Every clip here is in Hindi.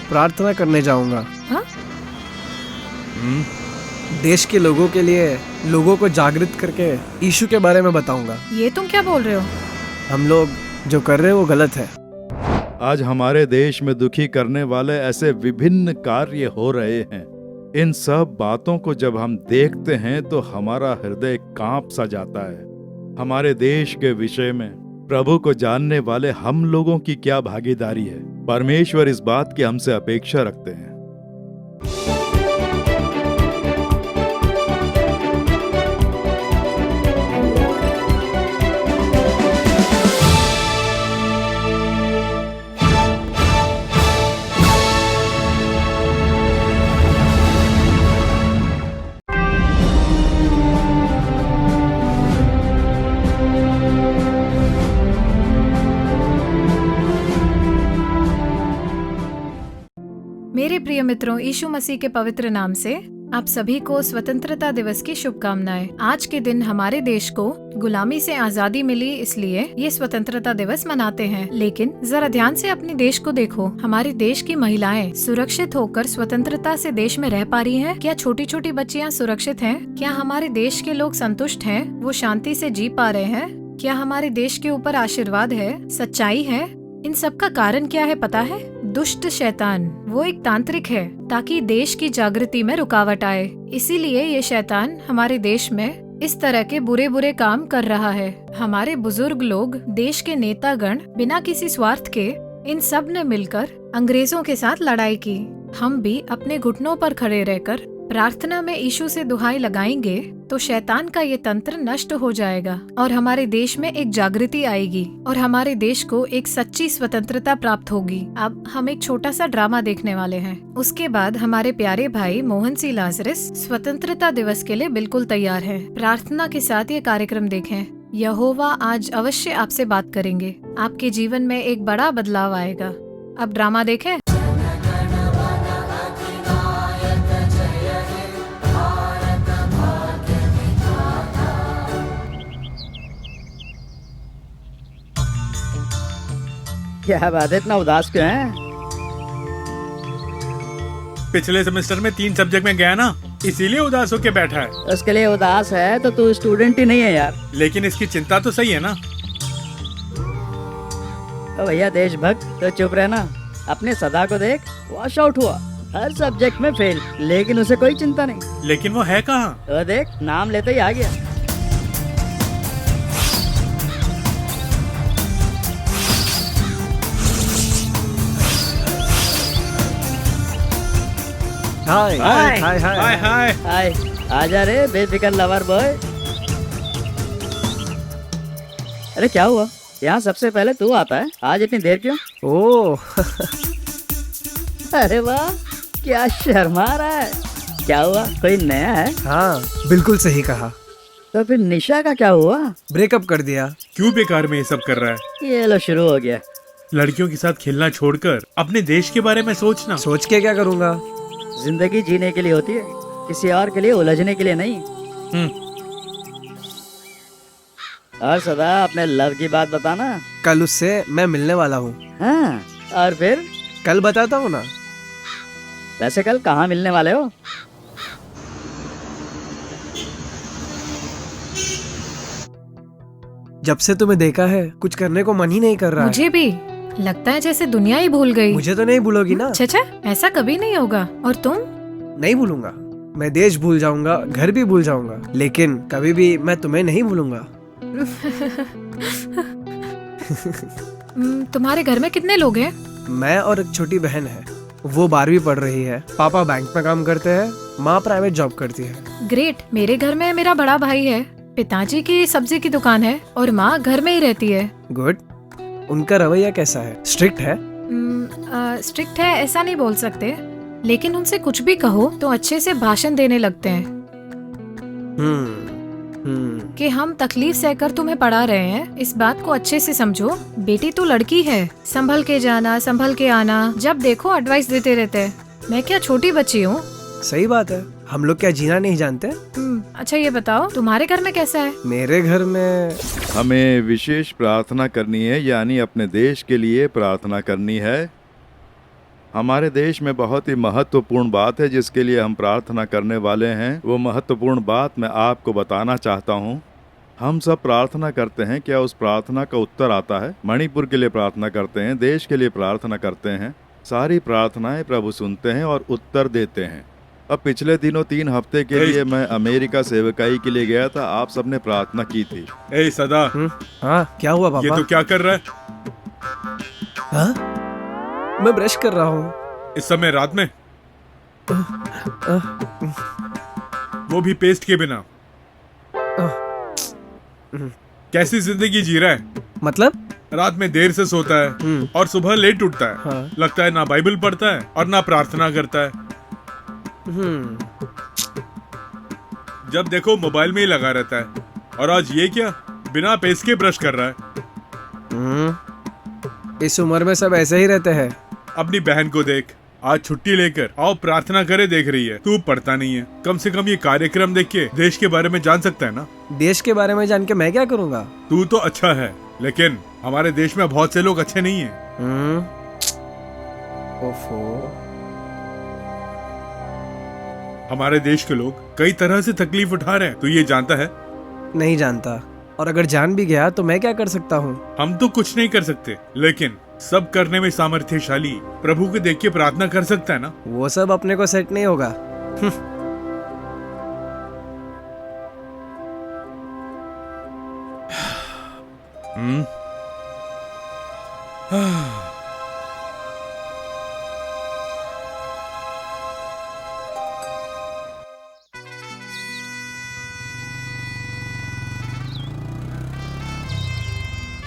प्रार्थना करने जाऊंगा। हाँ? देश के लोगों के लिए लोगों को जागृत करके यीशु के बारे में बताऊंगा। ये तुम क्या बोल रहे हो? हम लोग जो कर रहे हैं वो गलत है। आज हमारे देश में दुखी करने वाले ऐसे विभिन्न कार्य हो रहे हैं। इन सब बातों को जब हम देखते हैं तो हमारा हृदय कांप सा जाता है। हमारे देश के विषय में प्रभु को जानने वाले हम लोगों की क्या भागीदारी है? परमेश्वर इस बात की हमसे अपेक्षा रखते हैं। मेरे प्रिय मित्रों, यीशु मसीह के पवित्र नाम से आप सभी को स्वतंत्रता दिवस की शुभकामनाएं। आज के दिन हमारे देश को गुलामी से आजादी मिली, इसलिए ये स्वतंत्रता दिवस मनाते हैं। लेकिन जरा ध्यान से अपने देश को देखो। हमारे देश की महिलाएं सुरक्षित होकर स्वतंत्रता से देश में रह पा रही हैं? क्या छोटी छोटी बच्चियां सुरक्षित हैं? क्या हमारे देश के लोग संतुष्ट हैं? वो शांति से जी पा रहे हैं? क्या हमारे देश के ऊपर आशीर्वाद है, सच्चाई है? इन सब का कारण क्या है पता है? दुष्ट शैतान, वो एक तांत्रिक है ताकि देश की जागृति में रुकावट आए। इसीलिए ये शैतान हमारे देश में इस तरह के बुरे बुरे काम कर रहा है। हमारे बुजुर्ग लोग, देश के नेतागण बिना किसी स्वार्थ के इन सब ने मिलकर अंग्रेजों के साथ लड़ाई की। हम भी अपने घुटनों पर खड़े रहकर प्रार्थना में यीशु से दुहाई लगाएंगे तो शैतान का ये तंत्र नष्ट हो जाएगा और हमारे देश में एक जागृति आएगी और हमारे देश को एक सच्ची स्वतंत्रता प्राप्त होगी। अब हम एक छोटा सा ड्रामा देखने वाले हैं। उसके बाद हमारे प्यारे भाई मोहन सी लाजरस स्वतंत्रता दिवस के लिए बिल्कुल तैयार हैं। प्रार्थना के साथ ये कार्यक्रम देखें। यहोवा आज अवश्य आपसे बात करेंगे। आपके जीवन में एक बड़ा बदलाव आएगा। अब ड्रामा देखें। क्या बात है, इतना उदास क्यों है? पिछले सेमेस्टर में 3 सब्जेक्ट में गया ना, इसीलिए उदास होके बैठा है। उसके लिए उदास है तो तू स्टूडेंट ही नहीं है यार। लेकिन इसकी चिंता तो सही है ना। तो भैया देशभक्त, तो चुप रहना। अपने सदा को देख, वॉश आउट हुआ, हर सब्जेक्ट में फेल, लेकिन उसे कोई चिंता नहीं। लेकिन वो है कहाँ? तो देख, नाम लेते ही आ गया। हाय हाय हाय हाय हाय। हाय, आजा रे बेफिकर लवर बॉय। अरे क्या हुआ? यहाँ सबसे पहले तू आता है, आज इतनी देर क्यों? ओह अरे वाह, क्या शर्मा रहा है। क्या हुआ, कोई नया है? हाँ, बिल्कुल सही कहा। तो फिर निशा का क्या हुआ? ब्रेकअप कर दिया। क्यों बेकार में ये सब कर रहा है? ये लो शुरू हो गया। लड़कियों के साथ खेलना छोड़कर अपने देश के बारे में सोचना। सोच के क्या करूँगा? जिंदगी जीने के लिए होती है, किसी और के लिए उलझने के लिए नहीं। और सदा अपने लव की बात बताना। कल उससे मैं मिलने वाला हूँ। हाँ, और फिर? कल बताता हूँ ना। वैसे कल कहाँ मिलने वाले हो? जब से तुम्हें देखा है कुछ करने को मन ही नहीं कर रहा है। मुझे भी लगता है जैसे दुनिया ही भूल गई। मुझे तो नहीं भूलोगी ना? छे, ऐसा कभी नहीं होगा। और तुम? नहीं भूलूंगा। मैं देश भूल जाऊंगा, घर भी भूल जाऊंगा, लेकिन कभी भी मैं तुम्हें नहीं भूलूंगा। तुम्हारे घर में कितने लोग हैं? मैं और एक छोटी बहन है, वो 12वीं पढ़ रही है। पापा बैंक में काम करते हैं, माँ प्राइवेट जॉब करती है। ग्रेट। मेरे घर में मेरा बड़ा भाई है, पिताजी की सब्जी की दुकान है और माँ घर में ही रहती है। गुड। उनका रवैया कैसा है? स्ट्रिक्ट है? स्ट्रिक्ट है ऐसा नहीं बोल सकते, लेकिन उनसे कुछ भी कहो तो अच्छे से भाषण देने लगते हैं। कि हम तकलीफ सहकर तुम्हें पढ़ा रहे हैं, इस बात को अच्छे से समझो। बेटी तू लड़की है, संभल के जाना, संभल के आना, जब देखो एडवाइस देते रहते हैं। मैं क्या छोटी बच्ची हूँ? सही बात है, हम लोग क्या जीना नहीं जानते? अच्छा ये बताओ तुम्हारे घर में कैसा है? मेरे घर में हमें विशेष प्रार्थना करनी है, यानी अपने देश के लिए प्रार्थना करनी है। हमारे देश में बहुत ही महत्वपूर्ण बात है जिसके लिए हम प्रार्थना करने वाले हैं। वो महत्वपूर्ण बात मैं आपको बताना चाहता हूँ। हम सब प्रार्थना करते हैं, क्या उस प्रार्थना का उत्तर आता है? मणिपुर के लिए प्रार्थना करते हैं, देश के लिए प्रार्थना करते हैं। सारी प्रार्थनाएं प्रभु सुनते हैं और उत्तर देते हैं। अब पिछले दिनों 3 हफ्ते के लिए मैं अमेरिका सेवकाई के लिए गया था। आप सबने प्रार्थना की थी। ए सदा, हाँ क्या हुआ ये पापा? तो क्या कर रहा है हाँ? मैं ब्रश कर रहा हूँ। इस समय रात में, वो भी पेस्ट के बिना? कैसी जिंदगी जी रहा है? मतलब? रात में देर से सोता है और सुबह लेट उठता है। हाँ। लगता है ना बाइबल पढ़ता है और ना प्रार्थना करता है। जब देखो मोबाइल में ही लगा रहता है। और आज ये क्या, बिना पेस्ट के ब्रश कर रहा है। इस उम्र में सब ऐसे ही रहते हैं। अपनी बहन को देख, आज छुट्टी लेकर आओ प्रार्थना करे देख रही है। तू पढ़ता नहीं है। कम से कम ये कार्यक्रम देख के देश के बारे में जान सकता है ना। देश के बारे में जान के मैं क्या करूँगा? तू तो अच्छा है, लेकिन हमारे देश में बहुत से लोग अच्छे नहीं हैं। ओफो। हमारे देश के लोग कई तरह से तकलीफ उठा रहे हैं। तू ये जानता है? नहीं जानता, और अगर जान भी गया तो मैं क्या कर सकता हूँ? हम तो कुछ नहीं कर सकते, लेकिन सब करने में सामर्थ्यशाली प्रभु को देख के प्रार्थना कर सकता है ना। वो सब अपने को सेट नहीं होगा।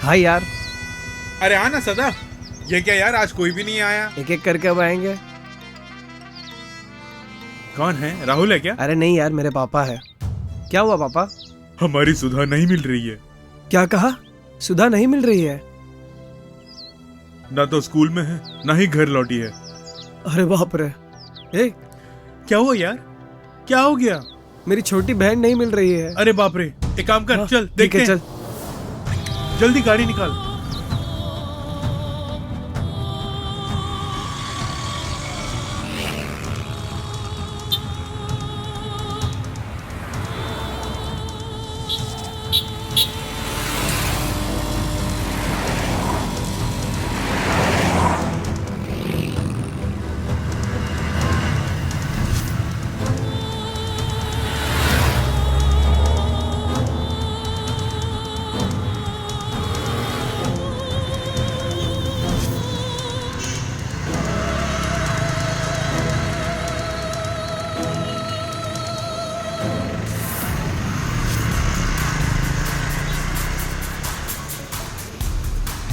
हाँ यार, अरे आना सदा। ये क्या यार, आज कोई भी नहीं आया। एक एक करके अब आएंगे। कौन है? राहुल है क्या? अरे नहीं यार, मेरे पापा है। क्या हुआ पापा? हमारी सुधा नहीं मिल रही है। क्या कहा? सुधा नहीं मिल रही है? ना तो स्कूल में है, ना ही घर लौटी है। अरे बाप रे। क्या हुआ यार? क्या हो गया? मेरी छोटी बहन नहीं मिल रही है। अरे बाप रे, एक काम कर, चल ठीक देखते है, हैं। चल। जल्दी गाड़ी निकाल।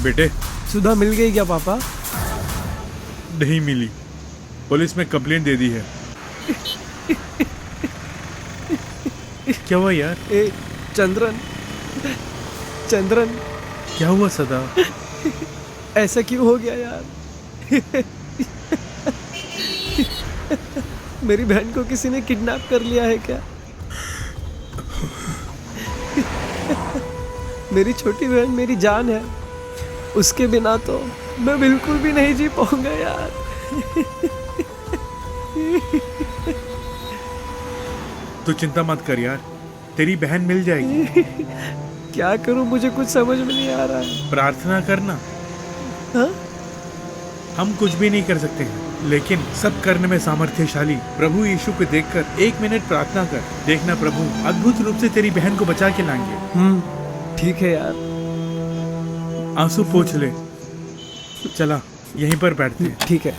बेटे, सुधा मिल गई क्या पापा? नहीं मिली। पुलिस में कंप्लेंट दे दी है। क्या हुआ यार? चंद्रन, क्या हुआ सदा? ऐसा क्यों हो गया यार? मेरी बहन को किसी ने किडनैप कर लिया है क्या? मेरी छोटी बहन मेरी जान है। उसके बिना तो मैं बिल्कुल भी नहीं जी पाऊंगा यार। तू चिंता मत कर यार, तेरी बहन मिल जाएगी। क्या करूं, मुझे कुछ समझ में नहीं आ रहा है। प्रार्थना करना। हाँ? हम कुछ भी नहीं कर सकते हैं, लेकिन सब करने में सामर्थ्यशाली प्रभु यीशु को देखकर 1 मिनट प्रार्थना कर। देखना प्रभु अद्भुत रूप से तेरी बहन को बचा के लाएंगे। ठीक है यार। आंसू पोंछ ले। चला यहीं पर बैठते हैं। ठीक है।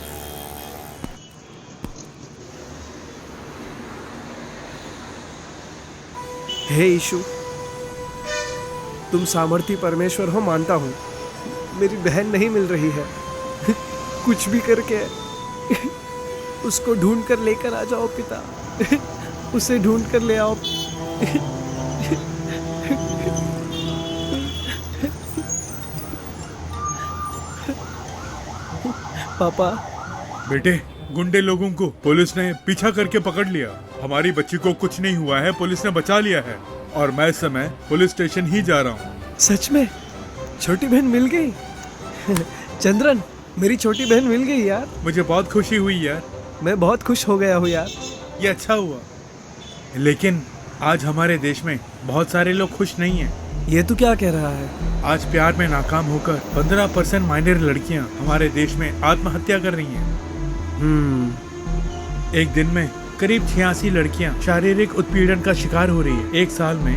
हे यीशु, तुम सामर्थी परमेश्वर हो, मानता हूँ। मेरी बहन नहीं मिल रही है। कुछ भी करके उसको ढूंढ कर लेकर आ जाओ पिता। उसे ढूंढ कर ले आओ। पापा। बेटे, गुंडे लोगों को पुलिस ने पीछा करके पकड़ लिया। हमारी बच्ची को कुछ नहीं हुआ है, पुलिस ने बचा लिया है। और मैं इस समय पुलिस स्टेशन ही जा रहा हूँ। सच में? छोटी बहन मिल गई? चंद्रन, मेरी छोटी बहन मिल गई यार। मुझे बहुत खुशी हुई यार। मैं बहुत खुश हो गया हूँ यार। ये अच्छा हुआ। लेकिन आज हमारे देश में बहुत सारे लोग खुश नहीं हैं। ये तू क्या कह रहा है? आज प्यार में नाकाम होकर 15% माइनर लड़कियां हमारे देश में आत्महत्या कर रही हैं। एक दिन में करीब 86 लड़कियां शारीरिक उत्पीड़न का शिकार हो रही है। एक साल में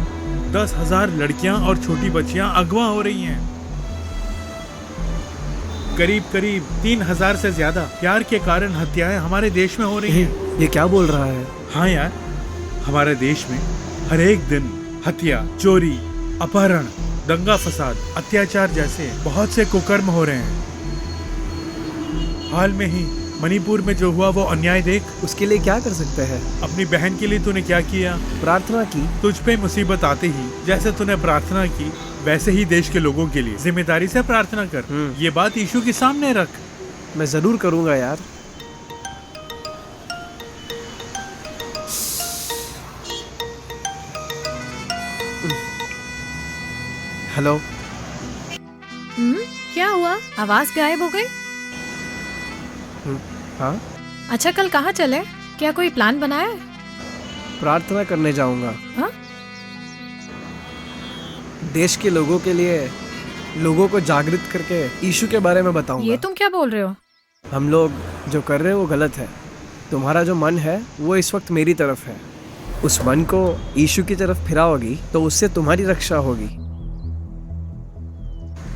10,000 लड़कियां और छोटी बच्चियां अगवा हो रही हैं। करीब 3,000 से ज्यादा प्यार के कारण हत्याएं हमारे देश में हो रही हैं। ये क्या बोल रहा है? हाँ यार, हमारे देश में हर एक दिन हत्या, चोरी, अपहरण, दंगा फसाद, अत्याचार जैसे बहुत से कुकर्म हो रहे हैं। हाल में ही मणिपुर में जो हुआ वो अन्याय देख। उसके लिए क्या कर सकते हैं? अपनी बहन के लिए तूने क्या किया? प्रार्थना की। तुझ पे मुसीबत आते ही जैसे तूने प्रार्थना की वैसे ही देश के लोगों के लिए जिम्मेदारी से प्रार्थना कर। ये बात यीशु के सामने रख। मैं जरूर करूंगा यार। हेलो। क्या हुआ? आवाज गायब हो गई? हाँ, अच्छा, कल कहाँ चले? क्या कोई प्लान बनाया है? प्रार्थना करने जाऊंगा। हाँ? देश के लोगों के लिए, लोगों को जागृत करके यीशु के बारे में बताऊंगा। ये तुम क्या बोल रहे हो? हम लोग जो कर रहे हैं वो गलत है। तुम्हारा जो मन है वो इस वक्त मेरी तरफ है। उस मन को यीशु की तरफ फिराओगी तो उससे तुम्हारी रक्षा होगी।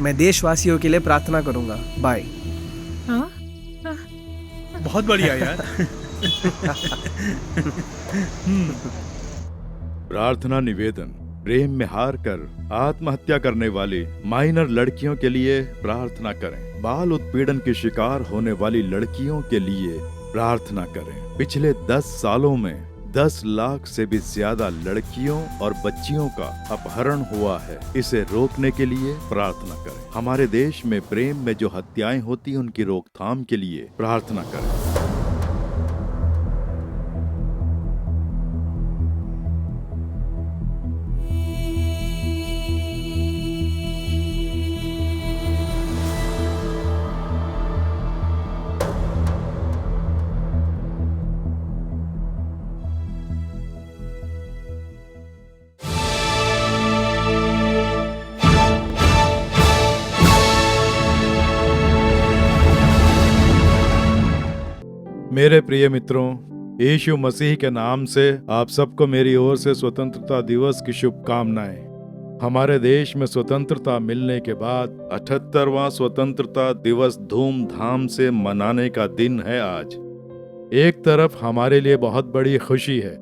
मैं देशवासियों के लिए प्रार्थना करूंगा। बाय। हाँ? बहुत बढ़िया यार। प्रार्थना निवेदन। प्रेम में हार कर आत्महत्या करने वाली माइनर लड़कियों के लिए प्रार्थना करें। बाल उत्पीड़न के शिकार होने वाली लड़कियों के लिए प्रार्थना करें। पिछले 10 सालों में 10 लाख से भी ज्यादा लड़कियों और बच्चियों का अपहरण हुआ है। इसे रोकने के लिए प्रार्थना करें। हमारे देश में प्रेम में जो हत्याएं होती हैं उनकी रोकथाम के लिए प्रार्थना करें। मेरे प्रिय मित्रों, यीशु मसीह के नाम से आप सबको मेरी ओर से स्वतंत्रता दिवस की शुभकामनाएं। हमारे देश में स्वतंत्रता मिलने के बाद 78वां स्वतंत्रता दिवस धूमधाम से मनाने का दिन है आज। एक तरफ हमारे लिए बहुत बड़ी खुशी है।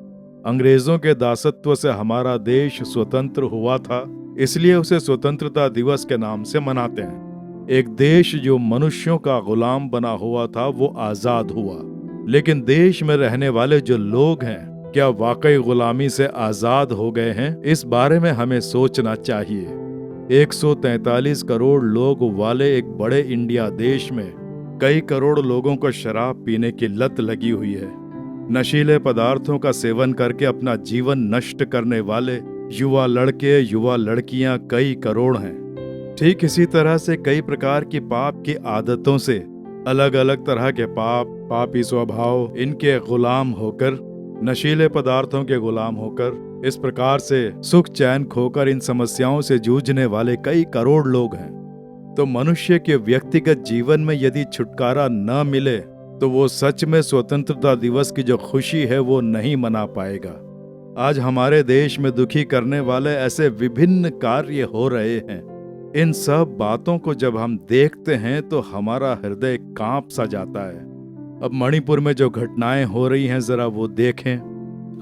अंग्रेजों के दासत्व से हमारा देश स्वतंत्र हुआ था, इसलिए उसे स्वतंत्रता दिवस के नाम से मनाते हैं। एक देश जो मनुष्यों का गुलाम बना हुआ था वो आजाद हुआ। लेकिन देश में रहने वाले जो लोग हैं, क्या वाकई गुलामी से आजाद हो गए हैं? इस बारे में हमें सोचना चाहिए। 143 करोड़ लोग वाले एक बड़े इंडिया देश में कई करोड़ लोगों को शराब पीने की लत लगी हुई है। नशीले पदार्थों का सेवन करके अपना जीवन नष्ट करने वाले युवा लड़के युवा लड़कियां कई करोड़ हैं। ठीक इसी तरह से कई प्रकार की पाप की आदतों से, अलग अलग तरह के पापी स्वभाव, इनके गुलाम होकर, नशीले पदार्थों के गुलाम होकर, इस प्रकार से सुख चैन खोकर इन समस्याओं से जूझने वाले कई करोड़ लोग हैं। तो मनुष्य के व्यक्तिगत जीवन में यदि छुटकारा न मिले तो वो सच में स्वतंत्रता दिवस की जो खुशी है वो नहीं मना पाएगा। आज हमारे देश में दुखी करने वाले ऐसे विभिन्न कार्य हो रहे हैं। इन सब बातों को जब हम देखते हैं तो हमारा हृदय कांप सा जाता है। अब मणिपुर में जो घटनाएं हो रही हैं जरा वो देखें।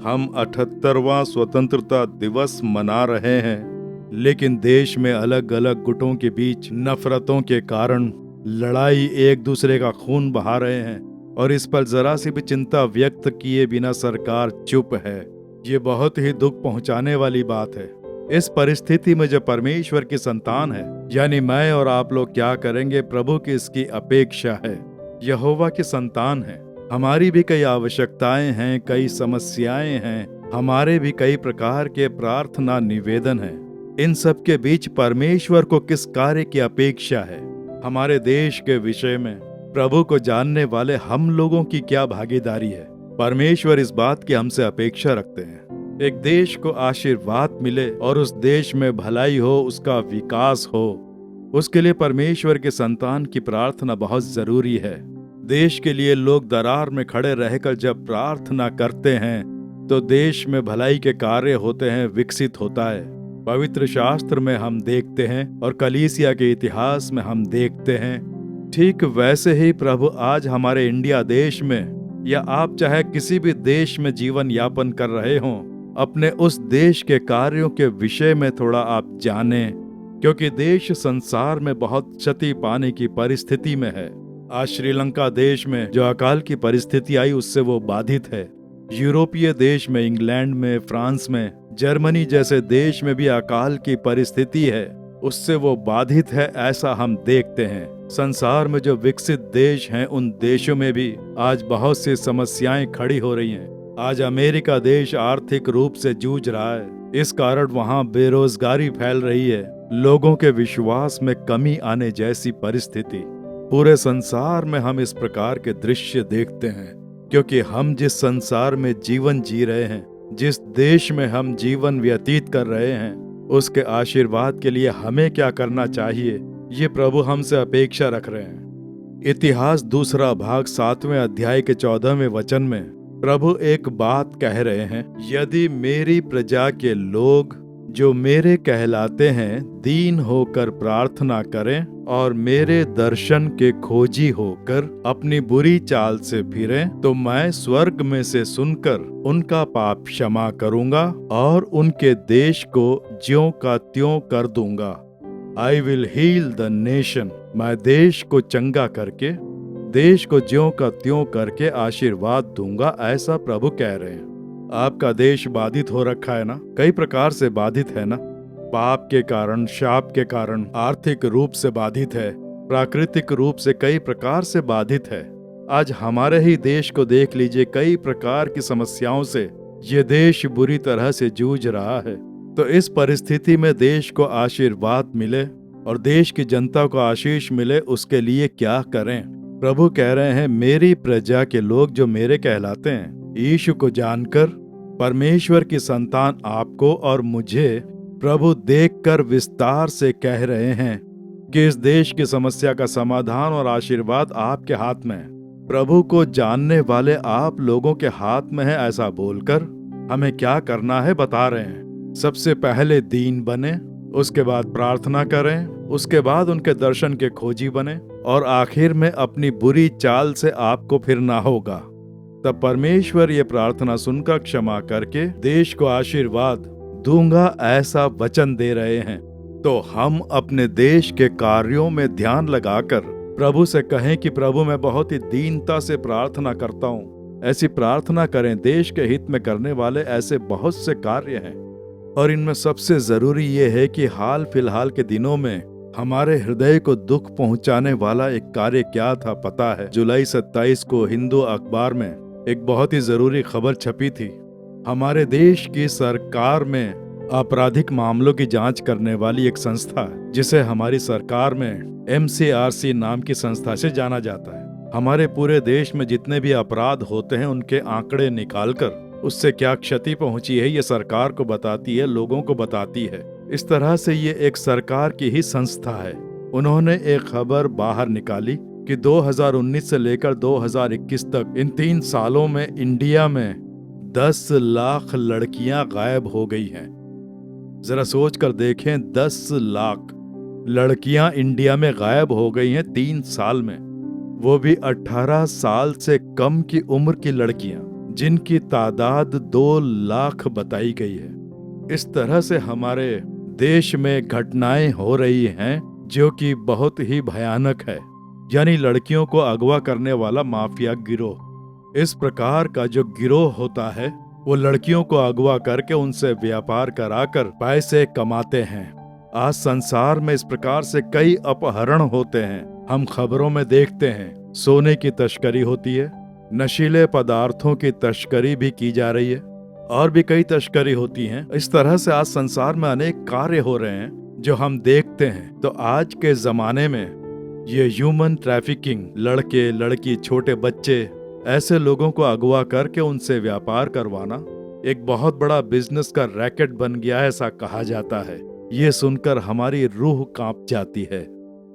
हम 78वां स्वतंत्रता दिवस मना रहे हैं, लेकिन देश में अलग अलग गुटों के बीच नफरतों के कारण लड़ाई, एक दूसरे का खून बहा रहे हैं, और इस पर जरा सी भी चिंता व्यक्त किए बिना सरकार चुप है। ये बहुत ही दुख पहुंचाने वाली बात है। इस परिस्थिति में जो परमेश्वर की संतान है, यानी मैं और आप लोग क्या करेंगे? प्रभु की इसकी अपेक्षा है। यहोवा की संतान है, हमारी भी कई आवश्यकताएं हैं, कई समस्याएं हैं, हमारे भी कई प्रकार के प्रार्थना निवेदन हैं। इन सब के बीच परमेश्वर को किस कार्य की अपेक्षा है? हमारे देश के विषय में, प्रभु को जानने वाले हम लोगों की क्या भागीदारी है? परमेश्वर इस बात की हमसे अपेक्षा रखते हैं, एक देश को आशीर्वाद मिले और उस देश में भलाई हो, उसका विकास हो। उसके लिए परमेश्वर के संतान की प्रार्थना बहुत जरूरी है। देश के लिए लोग दरार में खड़े रहकर जब प्रार्थना करते हैं तो देश में भलाई के कार्य होते हैं, विकसित होता है। पवित्र शास्त्र में हम देखते हैं और कलीसिया के इतिहास में हम देखते हैं, ठीक वैसे ही प्रभु आज हमारे इंडिया देश में, या आप चाहे किसी भी देश में जीवन यापन कर रहे हों, अपने उस देश के कार्यों के विषय में थोड़ा आप जानें, क्योंकि देश संसार में बहुत क्षति पाने की परिस्थिति में है। आज श्रीलंका देश में जो अकाल की परिस्थिति आई उससे वो बाधित है। यूरोपीय देश में, इंग्लैंड में, फ्रांस में, जर्मनी जैसे देश में भी अकाल की परिस्थिति है, उससे वो बाधित है, ऐसा हम देखते हैं। संसार में जो विकसित देश हैं उन देशों में भी आज बहुत सी समस्याएं खड़ी हो रही हैं। आज अमेरिका देश आर्थिक रूप से जूझ रहा है, इस कारण वहां बेरोजगारी फैल रही है, लोगों के विश्वास में कमी आने जैसी परिस्थिति। पूरे संसार में हम इस प्रकार के दृश्य देखते हैं, क्योंकि हम जिस संसार में जीवन जी रहे हैं, जिस देश में हम जीवन व्यतीत कर रहे हैं, उसके आशीर्वाद के लिए हमें क्या करना चाहिए, ये प्रभु हमसे अपेक्षा रख रहे हैं। इतिहास दूसरा भाग 7वें अध्याय के 14वें वचन में प्रभु एक बात कह रहे हैं, यदि मेरी प्रजा के लोग जो मेरे कहलाते हैं दीन होकर प्रार्थना करें और मेरे दर्शन के खोजी होकर अपनी बुरी चाल से फिरें, तो मैं स्वर्ग में से सुनकर उनका पाप क्षमा करूंगा और उनके देश को ज्यों का त्यों कर दूंगा। I will heal the nation. मैं देश को चंगा करके, देश को ज्यों का त्यों करके आशीर्वाद दूंगा, ऐसा प्रभु कह रहे हैं। आपका देश बाधित हो रखा है ना, कई प्रकार से बाधित है ना, पाप के कारण, शाप के कारण, आर्थिक रूप से बाधित है, प्राकृतिक रूप से कई प्रकार से बाधित है। आज हमारे ही देश को देख लीजिए, कई प्रकार की समस्याओं से ये देश बुरी तरह से जूझ रहा है। तो इस परिस्थिति में देश को आशीर्वाद मिले और देश की जनता को आशीष मिले, उसके लिए क्या करें? प्रभु कह रहे हैं, मेरी प्रजा के लोग जो मेरे कहलाते हैं, यीशु को जानकर परमेश्वर की संतान आपको और मुझे प्रभु देखकर विस्तार से कह रहे हैं कि इस देश की समस्या का समाधान और आशीर्वाद आपके हाथ में है। प्रभु को जानने वाले आप लोगों के हाथ में है, ऐसा बोलकर हमें क्या करना है बता रहे हैं। सबसे पहले दीन बने, उसके बाद प्रार्थना करें, उसके बाद उनके दर्शन के खोजी बने और आखिर में अपनी बुरी चाल से आपको फिरना होगा। तब परमेश्वर ये प्रार्थना सुनकर क्षमा करके देश को आशीर्वाद दूंगा, ऐसा वचन दे रहे हैं। तो हम अपने देश के कार्यों में ध्यान लगाकर प्रभु से कहें कि प्रभु मैं बहुत ही दीनता से प्रार्थना करता हूँ। ऐसी प्रार्थना करें। देश के हित में करने वाले ऐसे बहुत से कार्य हैं और इनमें सबसे जरूरी ये है कि हाल फिलहाल के दिनों में हमारे हृदय को दुख पहुंचाने वाला एक कार्य क्या था पता है? जुलाई 27 को हिंदू अखबार में एक बहुत ही जरूरी खबर छपी थी। हमारे देश की सरकार में आपराधिक मामलों की जांच करने वाली एक संस्था है, जिसे हमारी सरकार में MCRC नाम की संस्था से जाना जाता है। हमारे पूरे देश में जितने भी अपराध होते हैं उनके आंकड़े निकालकर उससे क्या क्षति पहुंची है ये सरकार को बताती है, लोगों को बताती है। इस तरह से ये एक सरकार की ही संस्था है। उन्होंने एक खबर बाहर निकाली कि 2019 से लेकर 2021 तक इन 3 सालों में इंडिया में 10 लाख लड़कियां गायब हो गई हैं। जरा सोच कर देखें, 10 लाख लड़कियां इंडिया में गायब हो गई हैं 3 साल में, वो भी 18 साल से कम की उम्र की लड़कियां, जिनकी तादाद 2 लाख बताई गई है। इस तरह से हमारे देश में घटनाएं हो रही हैं जो कि बहुत ही भयानक है। यानी लड़कियों को अगवा करने वाला माफिया गिरोह। इस प्रकार का जो गिरोह होता है वो लड़कियों को अगवा करके उनसे व्यापार कराकर पैसे कमाते हैं। आज संसार में इस प्रकार से कई अपहरण होते हैं। हम खबरों में देखते हैं सोने की तस्करी होती है, नशीले पदार्थों की तस्करी भी की जा रही है और भी कई तस्करी होती हैं। इस तरह से आज संसार में अनेक कार्य हो रहे हैं जो हम देखते हैं। तो आज के जमाने में ये ह्यूमन ट्रैफिकिंग, लड़के लड़की छोटे बच्चे ऐसे लोगों को अगवा करके उनसे व्यापार करवाना एक बहुत बड़ा बिजनेस का रैकेट बन गया है, ऐसा कहा जाता है। ये सुनकर हमारी रूह कांप जाती है।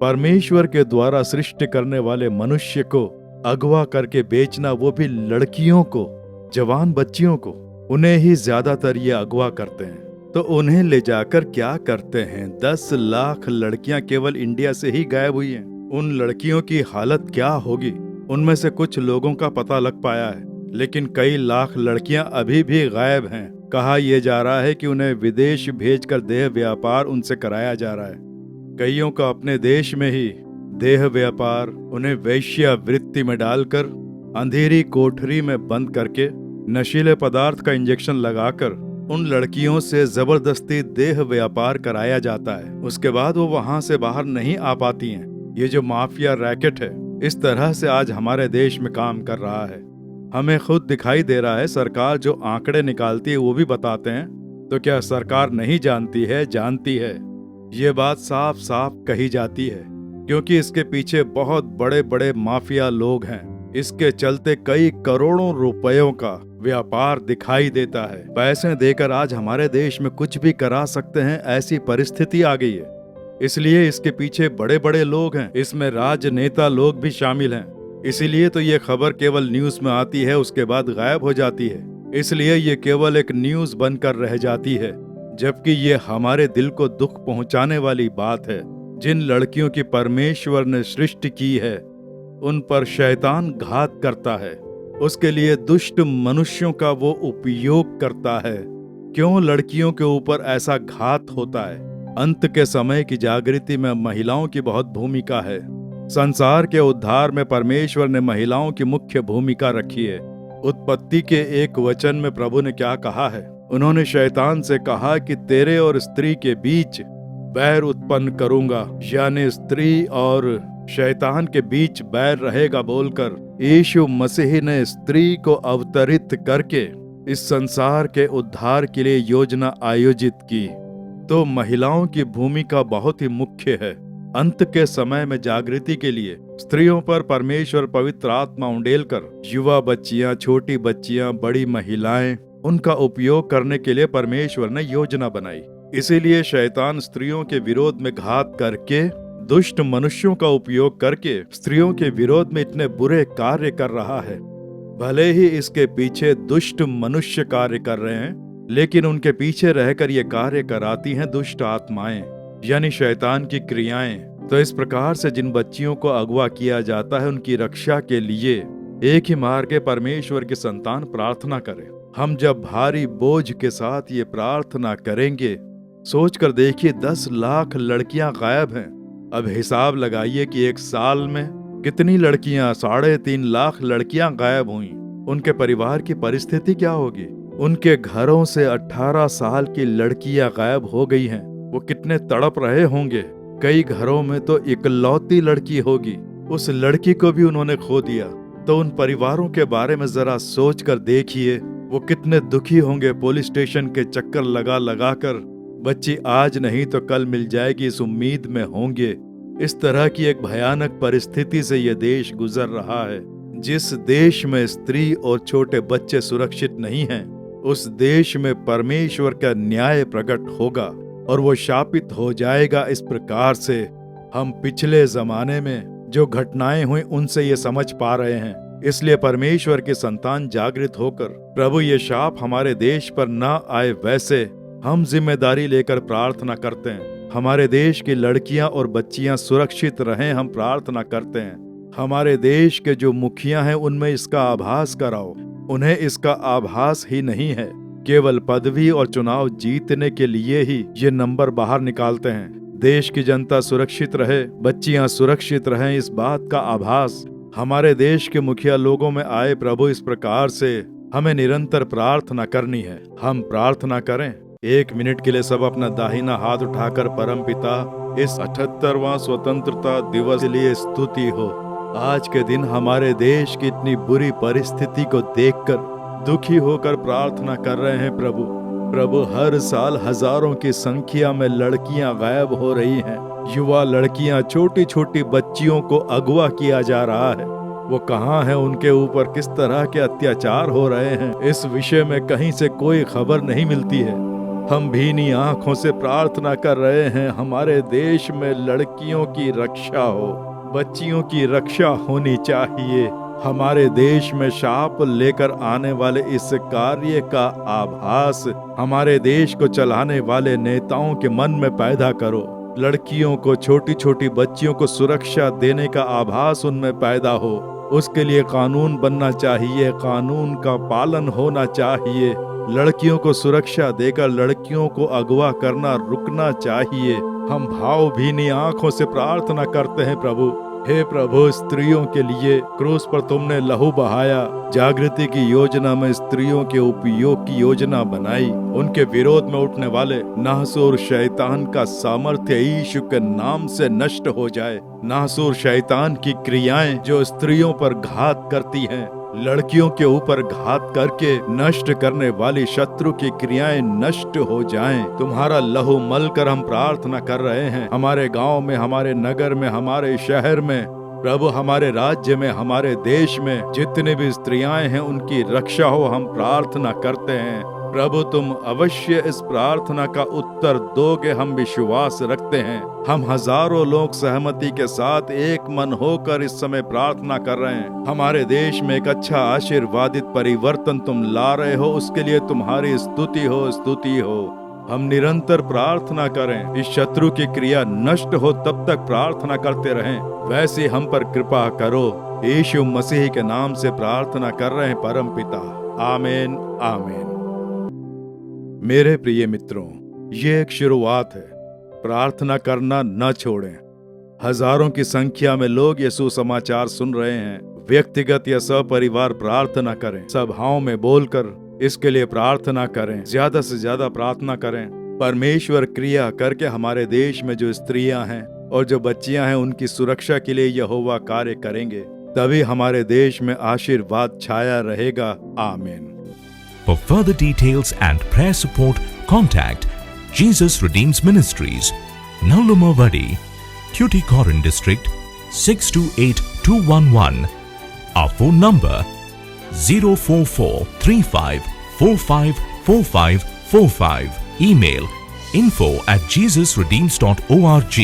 परमेश्वर के द्वारा सृष्टि करने वाले मनुष्य को अगवा करके बेचना, वो भी लड़कियों को, जवान बच्चियों को, उन्हें ही ज्यादातर ये अगवा करते हैं। तो उन्हें ले जाकर क्या करते हैं? 10 लाख लड़कियां केवल इंडिया से ही गायब हुई हैं। उन लड़कियों की हालत क्या होगी? उनमें से कुछ लोगों का पता लग पाया है, लेकिन कई लाख लड़कियां अभी भी गायब हैं। कहा यह जा रहा है कि उन्हें विदेश भेजकर देह व्यापार उनसे कराया जा रहा है। कईयों का अपने देश में ही देह व्यापार, उन्हें वेश्यावृत्ति में डालकर अंधेरी कोठरी में बंद करके नशीले पदार्थ का इंजेक्शन लगाकर उन लड़कियों से जबरदस्ती देह व्यापार कराया जाता है। उसके बाद वो वहां से बाहर नहीं आ पाती हैं। ये जो माफिया रैकेट है, इस तरह से आज हमारे देश में काम कर रहा है। हमें खुद दिखाई दे रहा है। सरकार जो आंकड़े निकालती है वो भी बताते हैं। तो क्या सरकार नहीं जानती है? जानती है। ये बात साफ साफ कही जाती है, क्योंकि इसके पीछे बहुत बड़े बड़े माफिया लोग हैं। इसके चलते कई करोड़ों रुपयों का व्यापार दिखाई देता है। पैसे देकर आज हमारे देश में कुछ भी करा सकते हैं, ऐसी परिस्थिति आ गई है। इसलिए इसके पीछे बड़े बड़े लोग हैं, इसमें राजनेता लोग भी शामिल हैं। इसीलिए तो ये खबर केवल न्यूज में आती है, उसके बाद गायब हो जाती है। इसलिए ये केवल एक न्यूज बनकर रह जाती है, जबकि ये हमारे दिल को दुख पहुंचाने वाली बात है। जिन लड़कियों की परमेश्वर ने सृष्टि की है, उन पर शैतान घात करता है। उसके लिए दुष्ट मनुष्यों का वो उपयोग करता है। क्यों लड़कियों के ऊपर ऐसा घात होता है? अंत के समय की जागृति में महिलाओं की बहुत भूमिका है। संसार के उद्धार में परमेश्वर ने महिलाओं की मुख्य भूमिका रखी है। उत्पत्ति के एक वचन में प्रभु ने क्या कहा है? उन्होंने शैतान से कहा कि तेरे और स्त्री के बीच बैर उत्पन्न करूंगा, यानी स्त्री और शैतान के बीच बैर रहेगा बोलकर यीशु मसीह ने स्त्री को अवतरित करके इस संसार के उद्धार के लिए योजना आयोजित की। तो महिलाओं की भूमिका बहुत ही मुख्य है। अंत के समय में जागृति के लिए स्त्रियों पर परमेश्वर पवित्र आत्मा उंडेल कर युवा बच्चियां, छोटी बच्चियां, बड़ी महिलाएं, उनका उपयोग करने के लिए परमेश्वर ने योजना बनाई। इसीलिए शैतान स्त्रियों के विरोध में घात करके, दुष्ट मनुष्यों का उपयोग करके स्त्रियों के विरोध में इतने बुरे कार्य कर रहा है। भले ही इसके पीछे दुष्ट मनुष्य कार्य कर रहे हैं, लेकिन उनके पीछे रहकर ये कार्य कराती हैं दुष्ट आत्माएं, यानी शैतान की क्रियाएं। तो इस प्रकार से जिन बच्चियों को अगवा किया जाता है, उनकी रक्षा के लिए एक ही मार्ग के परमेश्वर की संतान प्रार्थना करें। हम जब भारी बोझ के साथ ये प्रार्थना करेंगे, सोचकर देखिए 10 लाख लड़कियां गायब हैं। अब हिसाब लगाइए कि एक साल में कितनी लड़कियां, 3.5 लाख लड़कियां गायब हुई। उनके परिवार की परिस्थिति क्या होगी? उनके घरों से 18 साल की लड़कियां गायब हो गई हैं। वो कितने तड़प रहे होंगे। कई घरों में तो इकलौती लड़की होगी, उस लड़की को भी उन्होंने खो दिया। तो उन परिवारों के बारे में जरा सोच कर देखिए, वो कितने दुखी होंगे। पुलिस स्टेशन के चक्कर लगा लगा कर बच्ची आज नहीं तो कल मिल जाएगी, इस उम्मीद में होंगे। इस तरह की एक भयानक परिस्थिति से यह देश गुजर रहा है। जिस देश में स्त्री और छोटे बच्चे सुरक्षित नहीं हैं, उस देश में परमेश्वर का न्याय प्रकट होगा और वो शापित हो जाएगा। इस प्रकार से हम पिछले जमाने में जो घटनाएं हुई उनसे ये समझ पा रहे हैं। इसलिए परमेश्वर की संतान जागृत होकर प्रभु ये शाप हमारे देश पर ना आए, वैसे हम जिम्मेदारी लेकर प्रार्थना करते हैं। हमारे देश की लड़कियां और बच्चियां सुरक्षित रहें, हम प्रार्थना करते हैं। हमारे देश के जो मुखिया हैं उनमें इसका आभास कराओ। उन्हें इसका आभास ही नहीं है, केवल पदवी और चुनाव जीतने के लिए ही ये नंबर बाहर निकालते हैं। देश की जनता सुरक्षित रहे, बच्चियां सुरक्षित रहें, इस बात का आभास हमारे देश के मुखिया लोगों में आए। प्रभु इस प्रकार से हमें निरंतर प्रार्थना करनी है। हम प्रार्थना करें। 1 मिनट के लिए सब अपना दाहिना हाथ उठाकर परम पिता, इस 78वां स्वतंत्रता दिवस के लिए स्तुति हो। आज के दिन हमारे देश की इतनी बुरी परिस्थिति को देखकर दुखी होकर प्रार्थना कर रहे हैं प्रभु। प्रभु, हर साल हजारों की संख्या में लड़कियां गायब हो रही हैं। युवा लड़कियां, छोटी छोटी बच्चियों को अगवा किया जा रहा है। वो कहाँ हैं, उनके ऊपर किस तरह के अत्याचार हो रहे हैं, इस विषय में कहीं से कोई खबर नहीं मिलती है। हम भीनी आंखों से प्रार्थना कर रहे हैं, हमारे देश में लड़कियों की रक्षा हो, बच्चियों की रक्षा होनी चाहिए। हमारे देश में शाप लेकर आने वाले इस कार्य का आभास हमारे देश को चलाने वाले नेताओं के मन में पैदा करो। लड़कियों को, छोटी छोटी बच्चियों को सुरक्षा देने का आभास उनमें पैदा हो। उसके लिए कानून बनना चाहिए, कानून का पालन होना चाहिए। लड़कियों को सुरक्षा देकर लड़कियों को अगवा करना रुकना चाहिए। हम भावभीनी आंखों से प्रार्थना करते हैं प्रभु। हे प्रभु, स्त्रियों के लिए क्रूस पर तुमने लहू बहाया। जागृति की योजना में स्त्रियों के उपयोग की योजना बनाई। उनके विरोध में उठने वाले नासूर शैतान का सामर्थ्य यीशु के नाम से नष्ट हो जाए। नासूर शैतान की क्रियाएं जो स्त्रियों पर घात करती हैं, लड़कियों के ऊपर घात करके नष्ट करने वाली शत्रु की क्रियाएं नष्ट हो जाएं। तुम्हारा लहू मल कर हम प्रार्थना कर रहे हैं। हमारे गांव में, हमारे नगर में, हमारे शहर में, प्रभु हमारे राज्य में, हमारे देश में जितने भी स्त्रियां हैं उनकी रक्षा हो, हम प्रार्थना करते हैं। प्रभु, तुम अवश्य इस प्रार्थना का उत्तर दोगे, हम विश्वास रखते हैं। हम हजारों लोग सहमति के साथ एक मन होकर इस समय प्रार्थना कर रहे हैं। हमारे देश में एक अच्छा आशीर्वादित परिवर्तन तुम ला रहे हो, उसके लिए तुम्हारी स्तुति हो, स्तुति हो। हम निरंतर प्रार्थना करें, इस शत्रु की क्रिया नष्ट हो तब तक प्रार्थना करते रहें। वैसे हम पर कृपा करो। यीशु मसीह के नाम से प्रार्थना कर रहे हैं परम पिता, आमीन, आमीन। मेरे प्रिय मित्रों, ये एक शुरुआत है। प्रार्थना करना न छोड़ें। हजारों की संख्या में लोग यीशु समाचार सुन रहे हैं। व्यक्तिगत या सपरिवार प्रार्थना करें। सभाओं में बोलकर इसके लिए प्रार्थना करें। ज्यादा से ज्यादा प्रार्थना करें। परमेश्वर क्रिया करके हमारे देश में जो स्त्रियां हैं और जो बच्चियां हैं उनकी सुरक्षा के लिए यहोवा कार्य करेंगे। तभी हमारे देश में आशीर्वाद छाया रहेगा। आमीन। For further details and prayer support, contact Jesus Redeems Ministries, Nallumavadi, Tuticorin District, 628211. Our phone number 04435454545. Email info@jesusredeems.org.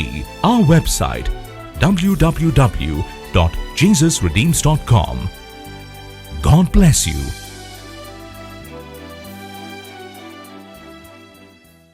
Our website www.jesusredeems.com. God bless you.